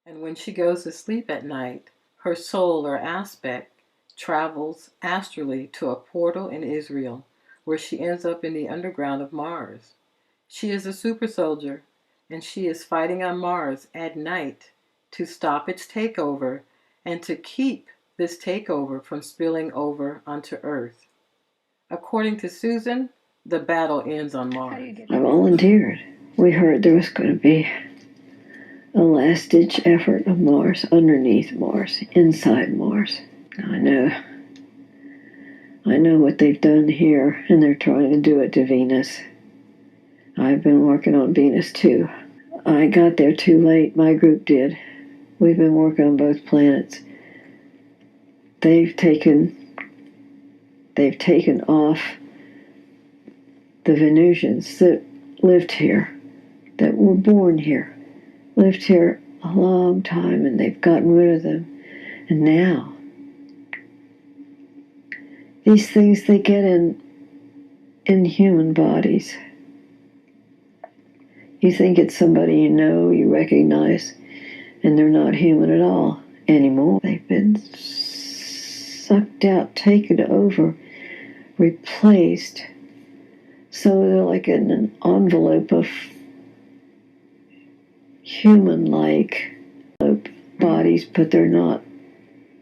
And when she goes to sleep at night, her soul or aspect travels astrally to a portal in Israel, where she ends up in the underground of Mars. She is a super soldier, and she is fighting on Mars at night to stop its takeover and to keep this takeover from spilling over onto Earth. According to Susan, the battle ends on Mars. I volunteered. We heard there was going to be a last-ditch effort on Mars, underneath Mars, inside Mars. I know what they've done here, and they're trying to do it to Venus. I've been working on Venus too. I got there too late. My group did. We've been working on both planets. They've taken off the Venusians that lived here, that were born here, lived here a long time, and they've gotten rid of them. And now, these things they get in human bodies. You think it's somebody you recognize, and they're not human at all anymore. They've been sucked out, taken over, replaced. So they're like in an envelope of human-like bodies, but they're not.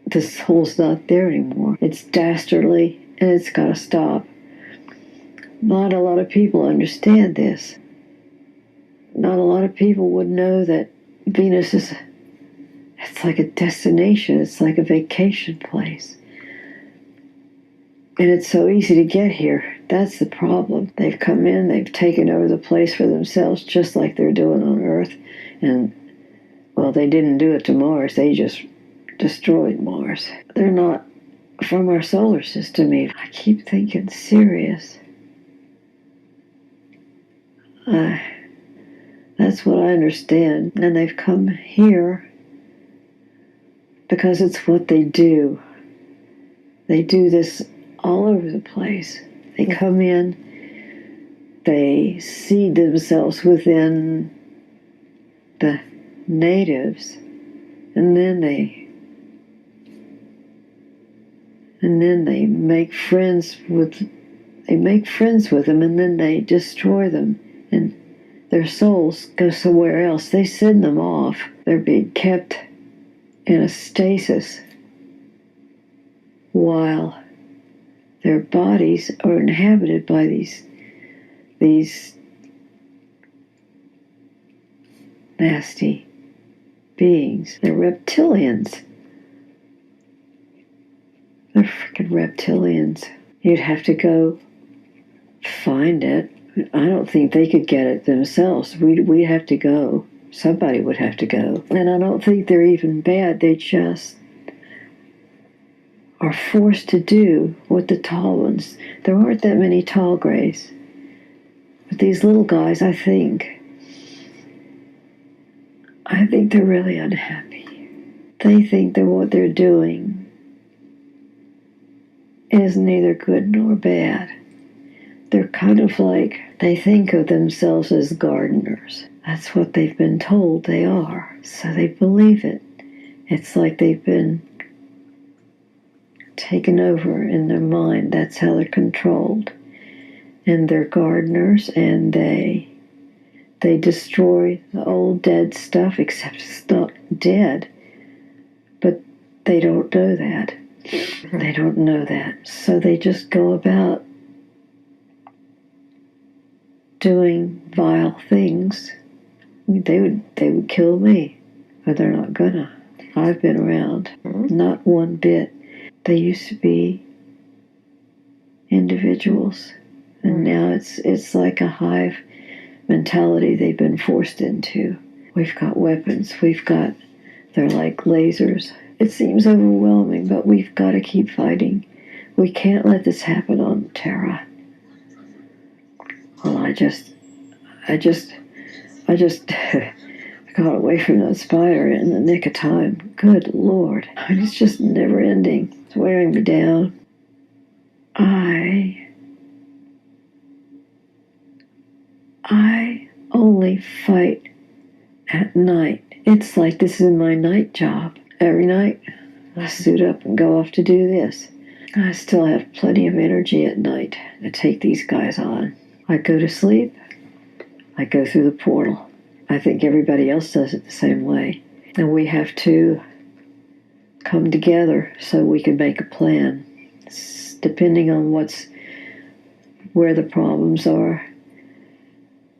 The soul's not there anymore. It's dastardly, and it's got to stop. Not a lot of people understand this. Not a lot of people would know that Venus it's like a destination. It's like a vacation place. And it's so easy to get here. That's the problem. They've come in, they've taken over the place for themselves, just like they're doing on Earth. And, well, they didn't do it to Mars. They just destroyed Mars. They're not from our solar system even. I keep thinking Sirius. That's what I understand. And they've come here because it's what they do. They do this all over the place. They come in, they seed themselves within the natives, and then they make friends with them, and then they destroy them, and their souls go somewhere else. They send them off. They're being kept in a stasis while their bodies are inhabited by these nasty beings. They're reptilians. They're freaking reptilians. You'd have to go find it. I don't think they could get it themselves. We'd have to go. Somebody would have to go. And I don't think they're even bad. They just are forced to do what the tall ones. There aren't that many tall Greys. But these little guys, I think they're really unhappy. They think that what they're doing is neither good nor bad. They're kind of like, they think of themselves as gardeners. That's what they've been told they are. So they believe it. It's like they've been taken over in their mind. That's how they're controlled. And they're gardeners, and they destroy the old dead stuff, except it's not dead. But they don't know that. They don't know that. So they just go about doing vile things. They would kill me, but they're not gonna. I've been around. Not one bit. They used to be individuals, and now it's like a hive mentality they've been forced into. We've got weapons. They're like lasers. It seems overwhelming, but we've got to keep fighting. We can't let this happen on Terra. Well, I just got away from that spider in the nick of time. Good Lord. It's just never ending. It's wearing me down. I only fight at night. It's like this is my night job. Every night, I suit up and go off to do this. I still have plenty of energy at night to take these guys on. I go to sleep. I go through the portal. I think everybody else does it the same way. And we have to come together so we can make a plan. Depending on where the problems are,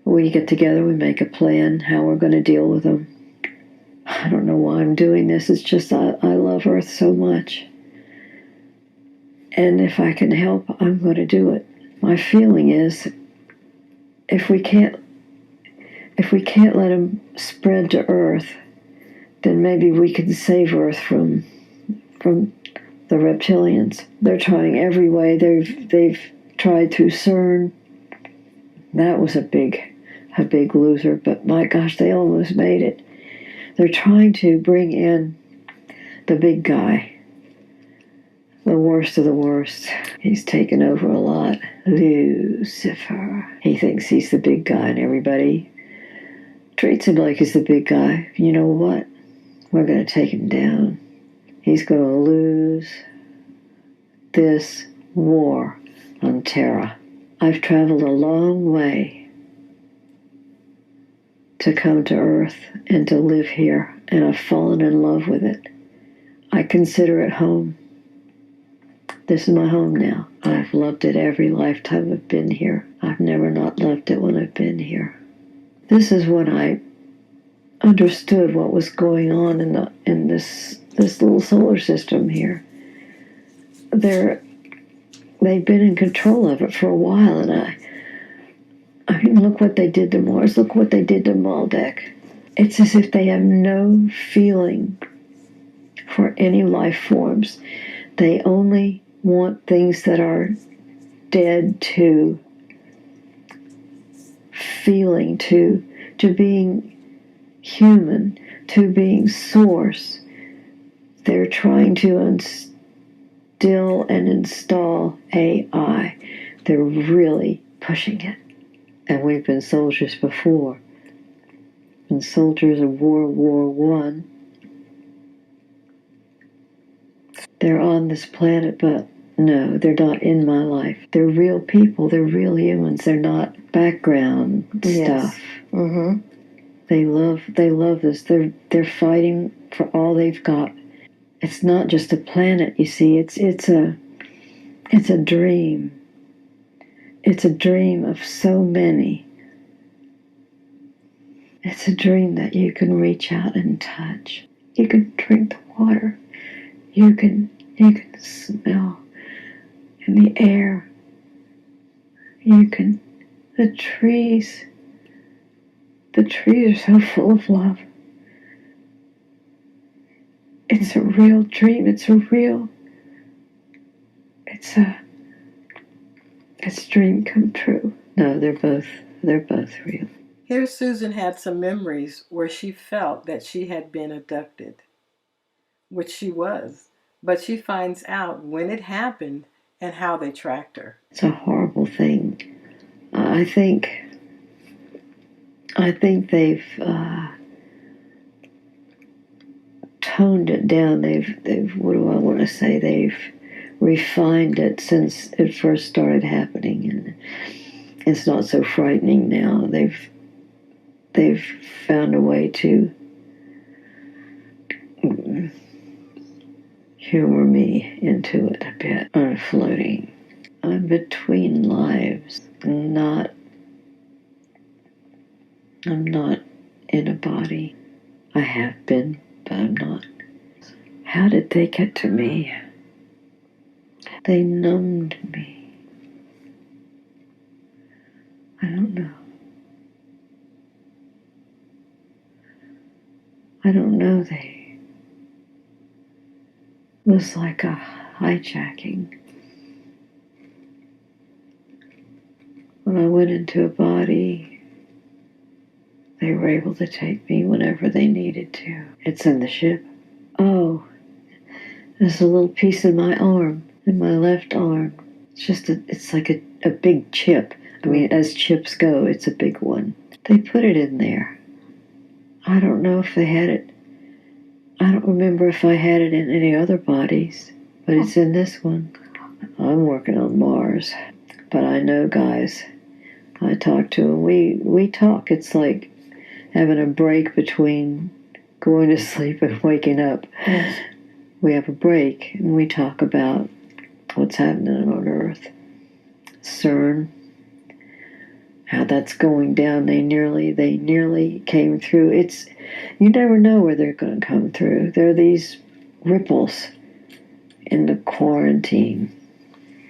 we get together, we make a plan how we're going to deal with them. I don't know why I'm doing this. It's just I love Earth so much. And if I can help, I'm going to do it. My feeling is if we can't let them spread to Earth, then maybe we can save Earth from the reptilians. They're trying every way. They've tried through CERN. That was a big loser, but my gosh, they almost made it. They're trying to bring in the big guy, the worst of the worst. He's taken over a lot. Lucifer. He thinks he's the big guy, and everybody treats him like he's the big guy. You know what? We're going to take him down. He's going to lose this war on Terra. I've traveled a long way to come to Earth and to live here, and I've fallen in love with it. I consider it home. This is my home now. I've loved it every lifetime I've been here. I've never not loved it when I've been here. This is when I understood what was going on in this little solar system here. They've been in control of it for a while, and I mean, look what they did to Mars. Look what they did to Maldek. It's as if they have no feeling for any life forms. They only want things that are dead to feeling, to being human, to being source. They're trying to instill and install AI. They're really pushing it. And we've been soldiers before. Been soldiers of World War I. They're on this planet, but no, they're not in my life. They're real people. They're real humans. They're not background stuff. Mm-hmm. They love this. They're fighting for all they've got. It's not just a planet, you see. It's a dream. It's a dream of so many. It's a dream that you can reach out and touch. You can drink the water. You can smell in the air. The trees are so full of love. It's a real dream. It's dream come true. No, they're both real. Here Susan had some memories where she felt that she had been abducted, which she was, but she finds out when it happened and how they tracked her. It's a horrible thing. I think they've toned it down. They've what do I want to say? They've refined it since it first started happening, and it's not so frightening now. They've found a way to humor me into it a bit. I'm floating. I'm between lives. I'm not in a body. I have been, but I'm not. How did they get to me? They numbed me. I don't know. It was like a hijacking. When I went into a body, they were able to take me whenever they needed to. It's in the ship. Oh, there's a little piece in my arm, in my left arm. It's like a big chip. I mean, as chips go, it's a big one. They put it in there. I don't know if they had it. I don't remember if I had it in any other bodies, but it's in this one. I'm working on Mars, but I know guys. I talk to them. We talk. It's like having a break between going to sleep and waking up. Yes. We have a break and we talk about what's happening on Earth. CERN, how that's going down. They nearly came through. You never know where they're going to come through. There are these ripples in the quarantine.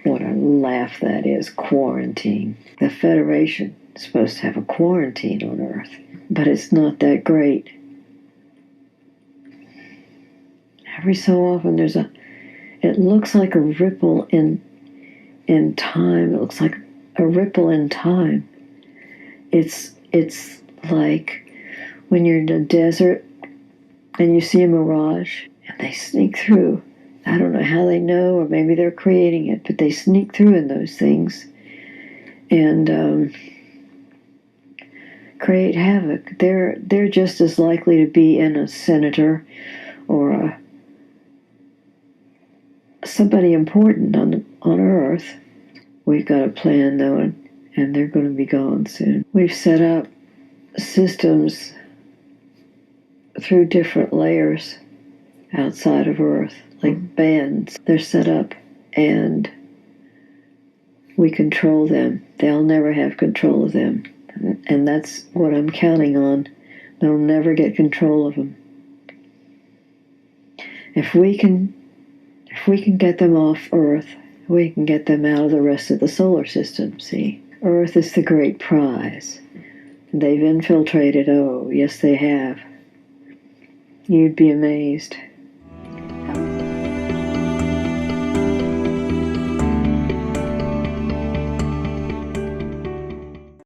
What a laugh that is, quarantine. The Federation is supposed to have a quarantine on Earth, but it's not that great. Every so often it looks like a ripple in time. It looks like a ripple in time. It's like when you're in a desert and you see a mirage and they sneak through. I don't know how they know, or maybe they're creating it, but they sneak through in those things and create havoc. They're just as likely to be in a senator or somebody important on Earth. We've got a plan though, and they're going to be gone soon. We've set up systems through different layers outside of Earth, like bands. They're set up and we control them. They'll never have control of them. And that's what I'm counting on. They'll never get control of them. If we can get them off Earth, we can get them out of the rest of the solar system, see? Earth is the great prize. They've infiltrated, oh, yes they have. You'd be amazed.